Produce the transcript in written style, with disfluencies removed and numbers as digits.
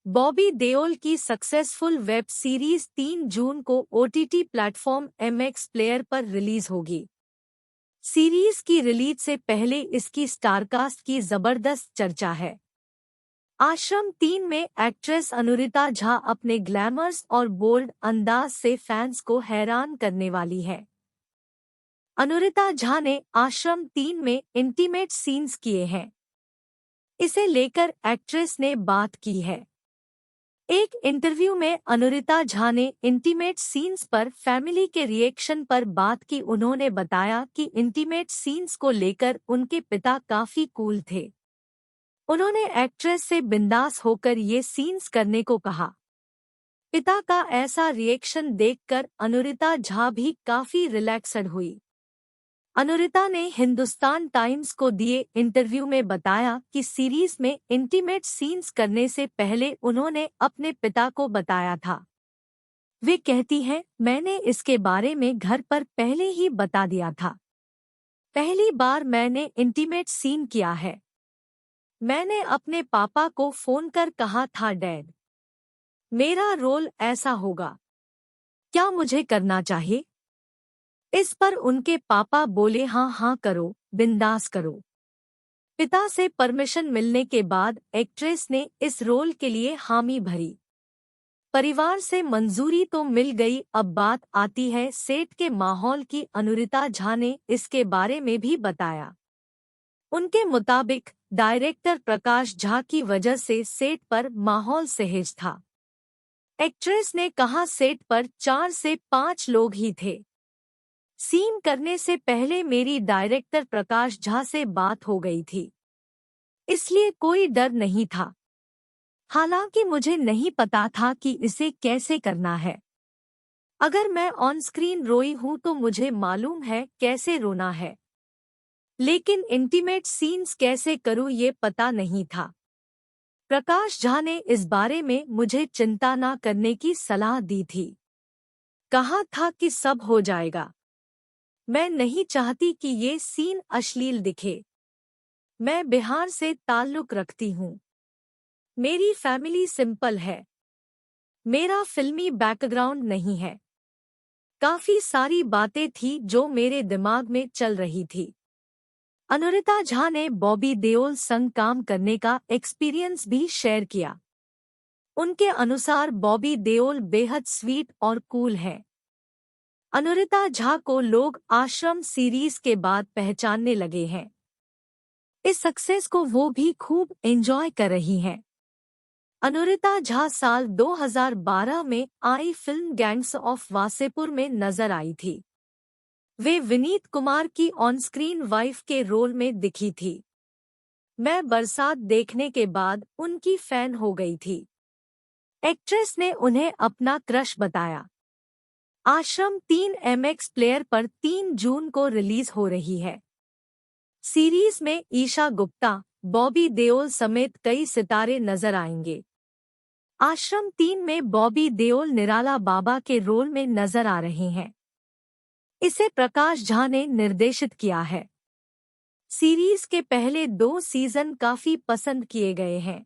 बॉबी देओल की successful web series 3 जून को OTT platform MX player पर रिलीज होगी। सीरीज की रिलीज से पहले इसकी स्टारकास्ट की जबरदस्त चर्चा है। आश्रम 3 में एक्ट्रेस अनुरिता झा अपने ग्लैमर्स और बोल्ड अंदाज से फैंस को हैरान करने वाली है। अनुरिता झा ने आश्रम 3 में इंटीमेट सीन्स किए हैं। इसे लेकर एक्ट्रेस ने बात की है। एक इंटरव्यू में अनुरिता झा ने इंटीमेट सीन्स पर फैमिली के रिएक्शन पर बात की। उन्होंने बताया कि इंटीमेट सीन्स को लेकर उनके पिता काफी कूल थे। उन्होंने एक्ट्रेस से बिंदास होकर ये सीन्स करने को कहा। पिता का ऐसा रिएक्शन देखकर अनुरिता झा भी काफी रिलैक्स्ड हुई। अनुरिता ने हिंदुस्तान टाइम्स को दिए इंटरव्यू में बताया कि सीरीज में इंटीमेट सीन्स करने से पहले उन्होंने अपने पिता को बताया था। वे कहती हैं, मैंने इसके बारे में घर पर पहले ही बता दिया था। पहली बार मैंने इंटीमेट सीन किया है। मैंने अपने पापा को फोन कर कहा था, डैड, मेरा रोल ऐसा होगा, क्या मुझे करना चाहिए? इस पर उनके पापा बोले, हाँ हाँ करो, बिंदास करो। पिता से परमिशन मिलने के बाद एक्ट्रेस ने इस रोल के लिए हामी भरी। परिवार से मंजूरी तो मिल गई, अब बात आती है सेट के माहौल की। अनुरिता झा ने इसके बारे में भी बताया। उनके मुताबिक डायरेक्टर प्रकाश झा की वजह से सेट पर माहौल सहज था। एक्ट्रेस ने कहा, सेट पर 4 से 5 लोग ही थे। सीन करने से पहले मेरी डायरेक्टर प्रकाश झा से बात हो गई थी, इसलिए कोई डर नहीं था। हालांकि मुझे नहीं पता था कि इसे कैसे करना है। अगर मैं ऑन स्क्रीन रोई हूं तो मुझे मालूम है कैसे रोना है, लेकिन इंटीमेट सीन्स कैसे करूं ये पता नहीं था। प्रकाश झा ने इस बारे में मुझे चिंता न करने की सलाह दी थी। कहा था कि सब हो जाएगा। मैं नहीं चाहती कि ये सीन अश्लील दिखे। मैं बिहार से ताल्लुक रखती हूँ। मेरी फैमिली सिंपल है। मेरा फिल्मी बैकग्राउंड नहीं है। काफी सारी बातें थी जो मेरे दिमाग में चल रही थी। अनुरिता झा ने बॉबी देओल संग काम करने का एक्सपीरियंस भी शेयर किया। उनके अनुसार बॉबी देओल बेहद स्वीट और कूल है। अनुरिता झा को लोग आश्रम सीरीज के बाद पहचानने लगे हैं। इस सक्सेस को वो भी खूब एंजॉय कर रही हैं। अनुरिता झा साल 2012 में आई फिल्म गैंग्स ऑफ वासेपुर में नजर आई थी। वे विनीत कुमार की ऑन स्क्रीन वाइफ के रोल में दिखी थी। मैं बरसात देखने के बाद उनकी फैन हो गई थी। एक्ट्रेस ने उन्हें अपना क्रश बताया। आश्रम 3 एमएक्स प्लेयर पर 3 जून को रिलीज हो रही है। सीरीज में ईशा गुप्ता, बॉबी देओल समेत कई सितारे नजर आएंगे। आश्रम 3 में बॉबी देओल निराला बाबा के रोल में नजर आ रहे हैं। इसे प्रकाश झा ने निर्देशित किया है। सीरीज के पहले 2 सीजन काफी पसंद किए गए हैं।